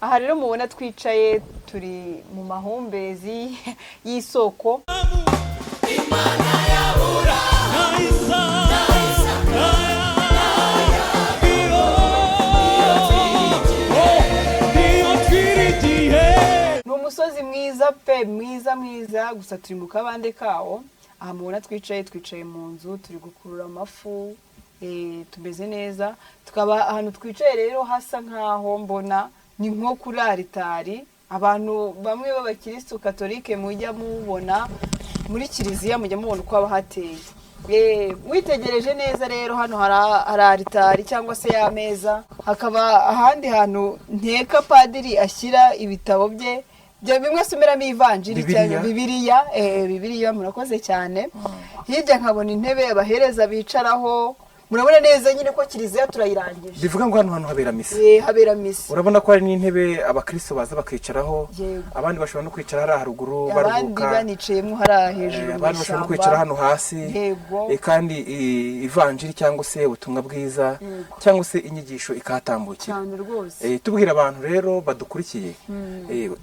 Aha rero mubona twicaye turi mu mahumbezi y'isoko. Imana yabura ni umusozi mwiza pe, mwiza gusa turi mu kabande kawo. Aha mubona twicaye mu nzu, turi gukurura amafu, tumeze neza. Tukaba ahantu twicaye rero hasa nkaho mbona ni nko kuri aritari. Abantu bamwe b'abakristo katolike mujya mubona muri kiliziya, mujya mubona uko abahateye. Witegereje neza rero hano hari aritari cyangwa se y'ameza, hakaba ahandi hantu nteka padiri ashyira ibitabo bye bimwe asomeramo ivanjiri cyangwa Bibiliya. Murakoze cyane. Hirya nkabona intebe abahereza bicaraho. Murabona neza nyine ko kiliziya turayirangije. Bivuga ngo hano habera misa. Habera misa. Urabona ko hari n'intebe abakristo baza bakicaraho. Abandi bashobora no kwicara hari haruguru baruhuka. Abandi banicayemo hari hejuru. Abandi bashobora no kwicara hano hasi. Kandi ivanjiri cyangwa se ubutumwa bwiza cyangwa se inyigisho ikahatambukira. Cyane rwose. Tubwira abantu rero badukurikiye.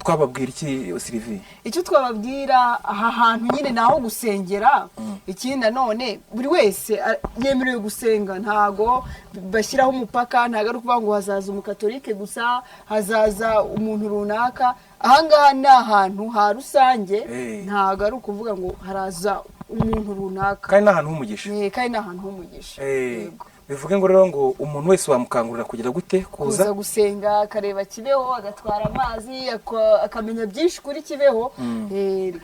Twababwira iki Sylvie? Icyo twababwira, aha hantu nyine naho gusengera. Ikindi nanone buri wese yemerewe gusenga. Ntago bashyiraho umupaka, ntago ari ukuvuga ngo hazaza umukatolike gusa, hazaza umuntu runaka. Ahangaha ni ahantu ha rusange, ntago ari ukuvuga ngo haraza umuntu runaka. Kandi n'ahantu h'umugisha. Kandi n'ahantu h'umugisha. Bivuge ngo rero ngo umuntu wese wamukangurira kugira gute kuza gusenga, akareba Kibeho, agatwara amazi, akamenya byinshi kuri Kibeho.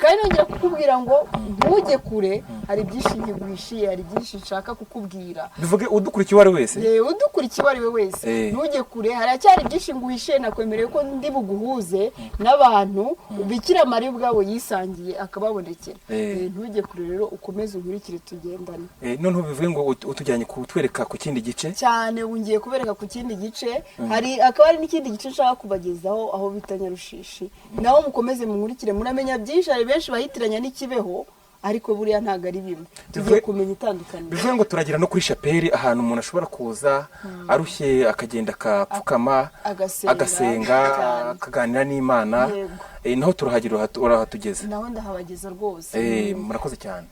Kandi nongera kukubwira ngo ntujye kure, hari byinshi nkiguhishiye, hari byinshi nshaka kukubwira. Bivuge udukurikiye wari wese. Udukurikiye wari wese. Ntujye kure, haracyari byinshi nguhishiye. Nakwemereye ko ndi buguhuze n'abantu Bikira Mariya ubwabo yisangiye akababonekera. Ntujye kure rero, ukomeze unkurikire tugendane. None bivuge ngo utujyanye kutwereka ku kindi gice cyane. Ungiye kubereka ku kindi gice. Akaba ari n'ikindi gice nshaka kubagezaho, aho bita Nyarushishi. Naho mukomeze munkurikire, muramenya byinshi. Hari benshi bahitiranya n'Ikibeho, ariko buriya ntago ari bimwe. Tugiye kumenya itandukaniro. Bivuge ngo turagira no kuri chapelle, ahantu umuntu ashobora kuza arushye akagenda akapfukama agasenga akaganira n'Imana. Naho turahagira urahatugeze. Naho ndahabageza rwose. Murakoze cyane.